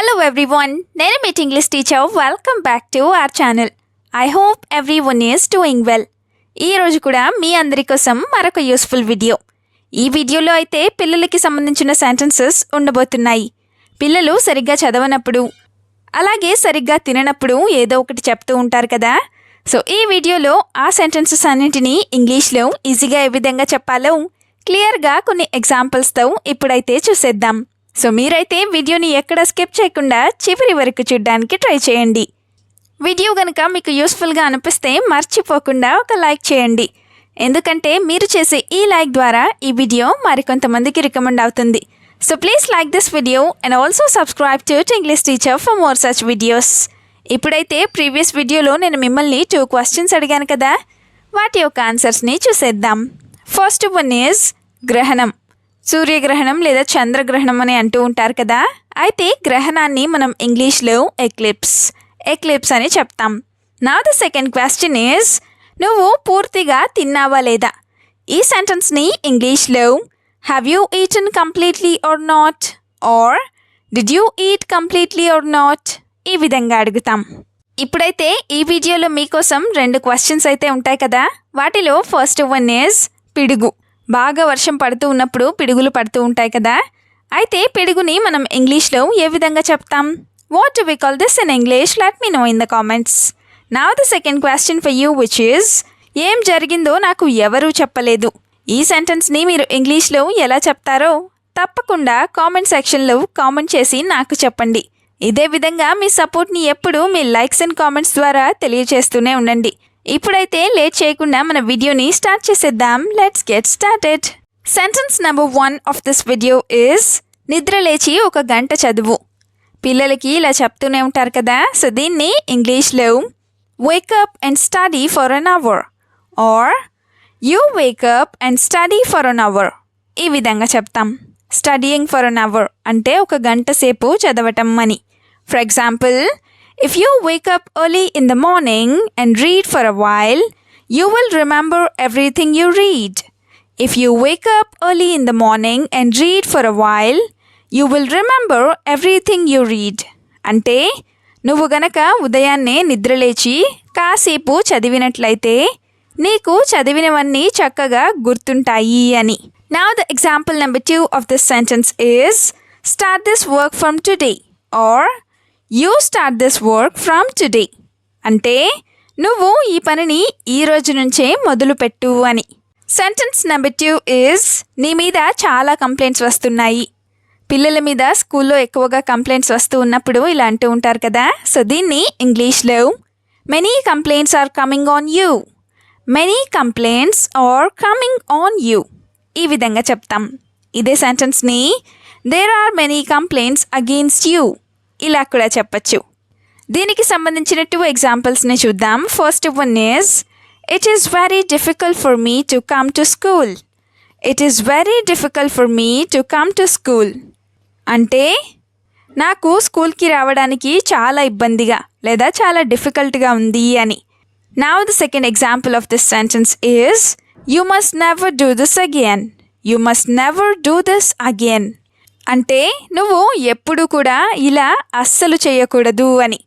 Hello everyone, నేను మీ English teacher. Welcome back to our channel. I hope everyone is doing well. ఈరోజు కూడా మీ అందరి కోసం మరొక యూస్ఫుల్ వీడియో. ఈ వీడియోలో అయితే పిల్లలకి సంబంధించిన సెంటెన్సెస్ ఉండబోతున్నాయి. పిల్లలు సరిగ్గా చదవనప్పుడు అలాగే సరిగ్గా తిననప్పుడు ఏదో ఒకటి చెప్తూ ఉంటారు కదా. సో ఈ వీడియోలో ఆ సెంటెన్సెస్ అన్నింటినీ ఇంగ్లీష్లో ఈజీగా ఏ విధంగా చెప్పాలో క్లియర్గా కొన్ని ఎగ్జాంపుల్స్తో ఇప్పుడైతే చూసేద్దాం. సో మీరైతే వీడియోని ఎక్కడ స్కిప్ చేయకుండా చివరి వరకు చూడడానికి ట్రై చేయండి. వీడియో కనుక మీకు యూస్ఫుల్గా అనిపిస్తే మర్చిపోకుండా ఒక లైక్ చేయండి. ఎందుకంటే మీరు చేసే ఈ లైక్ ద్వారా ఈ వీడియో మరికొంతమందికి రికమెండ్ అవుతుంది. So please like this video and also subscribe to English teacher for more such videos. ఇప్పుడైతే ప్రీవియస్ వీడియోలో నేను మిమ్మల్ని 2 క్వశ్చన్స్ అడిగాను కదా, వాటి యొక్క ఆన్సర్స్ని చూసేద్దాం. ఫస్ట్ వన్ ఈజ్ గ్రహణం. సూర్యగ్రహణం లేదా చంద్రగ్రహణం అని అంటూ ఉంటారు కదా. అయితే గ్రహణాన్ని మనం ఇంగ్లీష్లో ఎక్లిప్స్ అని చెప్తాం. నా ద సెకండ్ క్వశ్చన్ ఈజ్ నువ్వు పూర్తిగా తిన్నావా లేదా. ఈ సెంటెన్స్ని ఇంగ్లీష్లో have you eaten completely or not or did you eat completely or not ఈ విధంగా అడుగుతాం. ఇప్పుడైతే ఈ వీడియోలో మీకోసం 2 క్వశ్చన్స్ అయితే ఉంటాయి కదా. వాటిలో ఫస్ట్ వన్ ఈజ్ పిడుగు. బాగా వర్షం పడుతూ ఉన్నప్పుడు పిడుగులు పడుతూ ఉంటాయి కదా. అయితే పిడుగుని మనం ఇంగ్లీష్లో ఏ విధంగా చెప్తాం? What do we call this in English? Let me know in the comments. Now the second question for you which is ఏం జరిగిందో నాకు ఎవరూ చెప్పలేదు. ఈ సెంటెన్స్ని మీరు ఇంగ్లీష్లో ఎలా చెప్తారో తప్పకుండా కామెంట్ సెక్షన్లో కామెంట్ చేసి నాకు చెప్పండి. ఇదే విధంగా మీ సపోర్ట్ని ఎప్పుడూ మీ లైక్స్ అండ్ కామెంట్స్ ద్వారా తెలియజేస్తూనే ఉండండి. ఇప్పుడైతే లేట్ చేయకుండా మన వీడియోని స్టార్ట్ చేసేద్దాం. Let's get started. Sentence number 1 of this video is నిద్ర లేచి 1 గంట చదువు. పిల్లలకి ఇలా చెప్తూనే ఉంటారు కదా. సో దీన్ని ఇంగ్లీష్లో wake up and study for an hour or you wake up and study for an hour ఈ విధంగా చెప్తాం. స్టడీయింగ్ ఫర్ అన్ అవర్ అంటే 1 గంట సేపు చదవటం అని. For example, if you wake up early in the morning and read for a while, you will remember everything you read. If you wake up early in the morning and read for a while, you will remember everything you read. అంటే నువ్వు గనక ఉదయాన్నే నిద్రలేచి కాసేపు చదివినట్లయితే నీకు చదివినవన్నీ చక్కగా గుర్తుంటాయి అని. Now the example number 2 of this sentence is start this work from today or you start this work from today. అంటే నువ్వు ఈ పనిని ఈ రోజు నుంచే మొదలుపెట్టు అని. సెంటెన్స్ నెంబర్ 2 ఈజ్ నీ మీద చాలా కంప్లైంట్స్ వస్తున్నాయి. పిల్లల మీద స్కూల్లో ఎక్కువగా కంప్లైంట్స్ వస్తూ ఉన్నప్పుడు ఇలా అంటూ ఉంటారు కదా. సో దీన్ని ఇంగ్లీష్లో many complaints are coming on you. Many complaints are coming on you ఈ విధంగా చెప్తాం. ఇదే సెంటెన్స్ని there are many complaints against you ఇలా కూడా చెప్పచ్చు. దీనికి సంబంధించిన 2 ఎగ్జాంపుల్స్ని చూద్దాం. First one is it is very difficult for me to come to school. It is very difficult for me to come to school అంటే నాకు స్కూల్కి రావడానికి చాలా ఇబ్బందిగా లేదా చాలా డిఫికల్ట్గా ఉంది అని. Now the second example of this sentence is you must never do this again. You must never do this again అంటే నువ్వు ఎప్పుడు కూడా ఇలా అస్సలు చేయకూడదు అని,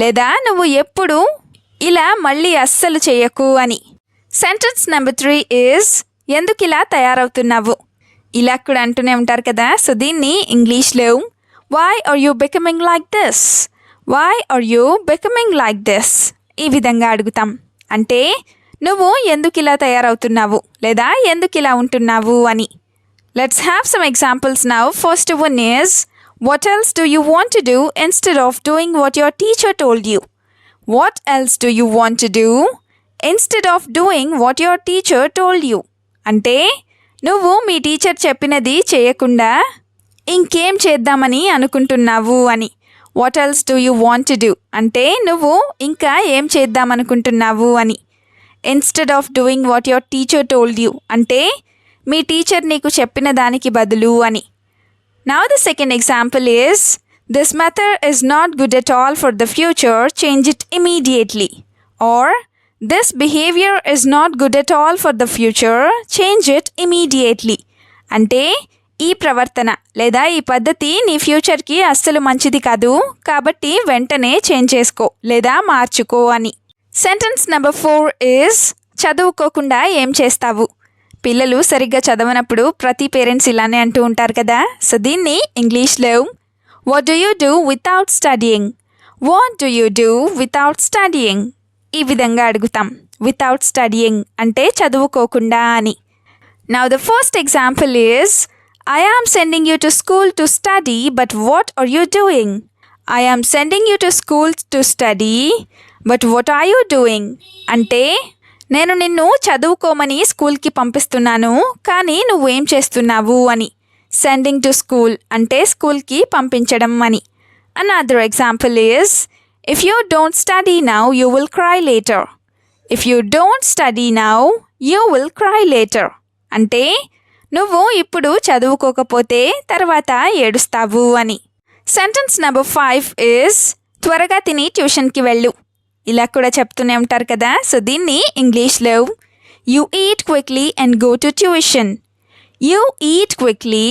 లేదా నువ్వు ఎప్పుడు ఇలా మళ్ళీ అస్సలు చేయకు అని. సెంటెన్స్ నెంబర్ 3 ఈజ్ ఎందుకు ఇలా తయారవుతున్నావు ఇలా కూడా అంటూనే ఉంటారు కదా. సో దీన్ని ఇంగ్లీష్లో why are you becoming like this. Why are you becoming like this ఈ విధంగా అడుగుతాం. అంటే నువ్వు ఎందుకు ఇలా తయారవుతున్నావు లేదా ఎందుకు ఇలా ఉంటున్నావు అని. Let's have some examples now. First one is, what else do you want to do instead of doing what your teacher told you? What else do you want to do instead of doing what your teacher told you? అంటే నువ్వు మీ teacher చెప్పినది చేయకుండా ఇంకేం చేద్దామని అనుకుంటున్నావు అని. What else do you want to do అంటే నువ్వు ఇంకా ఏం చేద్దామనుకుంటున్నావు అని. Instead of doing what your teacher told you అంటే మీ టీచర్ నీకు చెప్పిన దానికి బదులు అని. Now the second example is this method is not good at all for the future, change it immediately. Or this behaviour is not good at all for the future, change it immediately అంటే ఈ ప్రవర్తన లేదా ఈ పద్ధతి నీ ఫ్యూచర్కి అస్సలు మంచిది కాదు, కాబట్టి వెంటనే చేంజ్ చేసుకో లేదా మార్చుకో అని. సెంటెన్స్ నెంబర్ 4 ఈజ్ చదువుకోకుండా ఏం చేస్తావు. పిల్లలు సరిగ్గా చదవనప్పుడు ప్రతి పేరెంట్స్ ఇలానే అంటూ ఉంటారు కదా. సో దీన్ని ఇంగ్లీష్లో what do you do without studying, what do you do without studying ఈ విధంగా అడుగుతాం. వితౌట్ స్టడీయింగ్ అంటే చదువుకోకుండా అని. Now the first example is I am sending you to school to study, but what are you doing? I am sending you to school to study, but what are you doing? అంటే నేను నిన్ను చదువుకోమని స్కూల్కి పంపిస్తున్నాను, కానీ నువ్వేం చేస్తున్నావు అని. సెండింగ్ టు స్కూల్ అంటే స్కూల్కి పంపించడం అని. Another example is, if you don't study now, you will cry later. If you don't study now, you will cry later. అంటే నువ్వు ఇప్పుడు చదువుకోకపోతే తర్వాత ఏడుస్తావు అని. సెంటెన్స్ నెంబర్ 5 ఈజ్ త్వరగా తిని ట్యూషన్కి వెళ్ళు. ఇలా కూడా చెప్తూనే ఉంటారు కదా. సో దీన్ని ఇంగ్లీష్లో you eat quickly and go to tuition, you eat quickly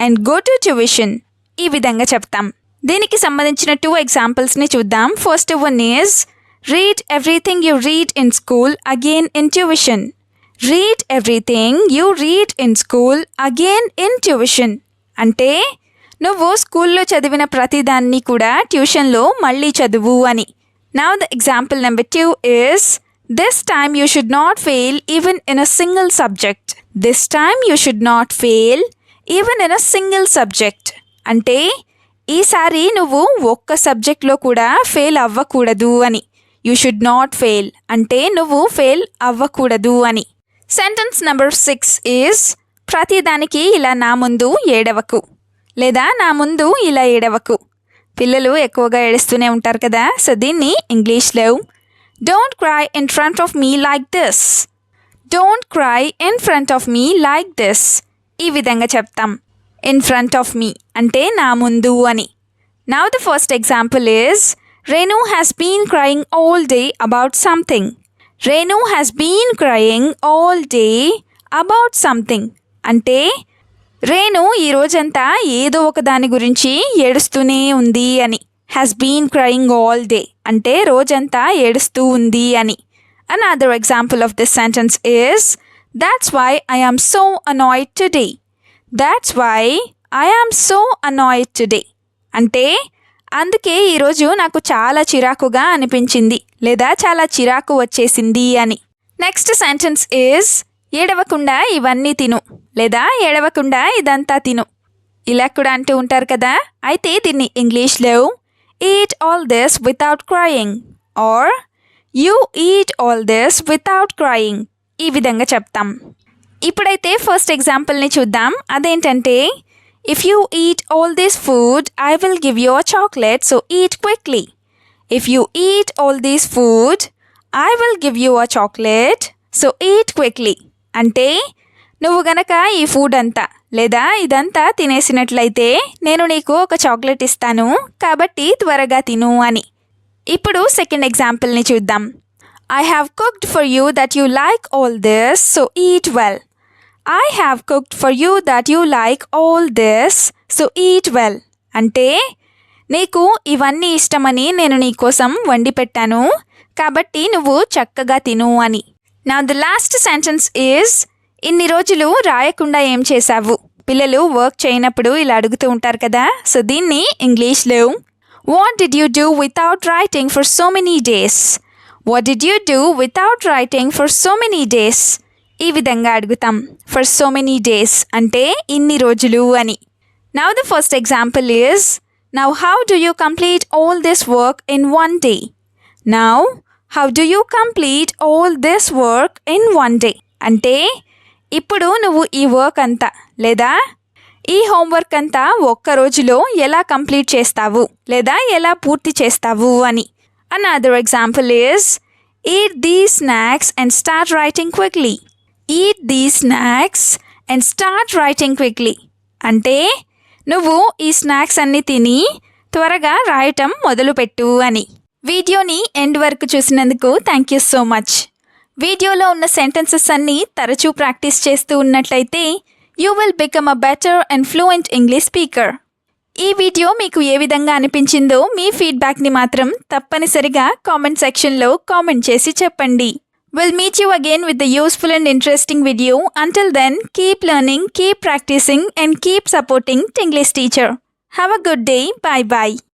and go to tuition ఈ విధంగా చెప్తాం. దీనికి సంబంధించిన 2 ఎగ్జాంపుల్స్ని చూద్దాం. First one is read everything you read in school again in tuition. Read everything you read in school again in tuition అంటే నువ్వు స్కూల్లో చదివిన ప్రతిదాన్ని కూడా ట్యూషన్లో మళ్ళీ చదువు అని. Now the example number 2 is this time you should not fail even in a single subject. This time you should not fail even in a single subject అంటే ఈసారి నువ్వు ఒక్క సబ్జెక్ట్లో కూడా ఫెయిల్ అవ్వకూడదు అని. యూ షుడ్ నాట్ ఫెయిల్ అంటే నువ్వు ఫెయిల్ అవ్వకూడదు అని. సెంటెన్స్ నెంబర్ 6 ఈజ్ ప్రతిదానికి ఇలా నా ముందు ఏడవకు లేదా నా ముందు ఇలా ఏడవకు. పిల్లలు ఎక్కువగా ఏడుస్తూనే ఉంటారు కదా. సో దీన్ని ఇంగ్లీష్లో don't cry in front of me like this, don't cry in front of me like this ఈ విధంగా చెప్తాం. ఇన్ ఫ్రంట్ ఆఫ్ మీ అంటే నా ముందు అని. Now the first example is Renu has been crying all day about something. Renu has been crying all day about something అంటే రేణు ఈ రోజంతా ఏదో ఒక దాని గురించి ఏడుస్తూనే ఉంది అని. Has been crying all day అంటే రోజంతా ఏడుస్తూ ఉంది అని. Another example of this sentence is that's why I am so annoyed today. That's why I am so annoyed today అంటే అందుకే ఈరోజు నాకు చాలా చిరాకుగా అనిపించింది లేదా చాలా చిరాకు వచ్చేసింది అని. నెక్స్ట్ సెంటెన్స్ ఈజ్ ఏడవకుండా ఇవన్నీ తిను లేదా ఏడవకుండా ఇదంతా తిను ఇలా కూడా అంటూ ఉంటారు కదా. అయితే దీన్ని ఇంగ్లీష్లో eat all this without crying are you eat all this without crying ఈ విధంగా చెప్తాం. ఇప్పుడైతే ఫస్ట్ ఎగ్జాంపుల్ని చూద్దాం. అదేంటంటే if you eat all this food, I will give you a chocolate, so eat quickly. If you eat all this food, I will give you a chocolate, so eat quickly. అంటే నువ్వు గనక ఈ food అంతా లేదా ఇదంతా తినేసినట్లయితే నేను నీకు ఒక చాక్లెట్ ఇస్తాను, కాబట్టి త్వరగా తిను అని. ఇప్పుడు సెకండ్ ఎగ్జాంపుల్ని చూద్దాం. I have cooked for you that you like all this, so eat well. I have cooked for you that you like all this, so eat well. అంటే నీకు ఇవన్నీ ఇష్టమని నేను నీకోసం వండి పెట్టాను, కాబట్టి నువ్వు చక్కగా తిను అని. నా ద లాస్ట్ సెంటెన్స్ ఈజ్ ఇన్ని రోజులు రాయకుండా ఏం చేశావు. పిల్లలు వర్క్ చేయనప్పుడు ఇలా అడుగుతూ ఉంటారు కదా. సో దీన్ని ఇంగ్లీష్లో what did you do without writing for so many days. What did you do without writing for so many days ఈ విధంగా అడుగుతాం. ఫర్ సో మెనీ డేస్ అంటే ఇన్ని రోజులు అని. Now the first example is now how do you complete all this work in 1 day. Now how do you complete all this work in 1 day అంటే ఇప్పుడు నువ్వు ఈ వర్క్ అంతా లేదా ఈ హోంవర్క్ అంతా ఒక్క రోజులో ఎలా కంప్లీట్ చేస్తావు లేదా ఎలా పూర్తి చేస్తావు అని. Another example is eat these snacks and start writing quickly. Eat these snacks and start writing quickly అంటే నువ్వు ఈ స్నాక్స్ అన్నీ తిని త్వరగా రాయటం మొదలుపెట్టు అని. వీడియోని ఎండ్ వరకు చూసినందుకు థ్యాంక్ యూ సో మచ్. వీడియోలో ఉన్న సెంటెన్సెస్ అన్నీ తరచూ ప్రాక్టీస్ చేస్తూ ఉన్నట్లయితే You will become a better and fluent English speaker. ఈ వీడియో మీకు ఏ విధంగా అనిపించిందో మీ ఫీడ్బ్యాక్ని మాత్రం తప్పనిసరిగా కామెంట్ సెక్షన్లో కామెంట్ చేసి చెప్పండి. We'll meet you again with the useful and interesting video. Until then, keep learning, keep practicing and keep supporting Tinglish Teacher. Have a good day. Bye bye.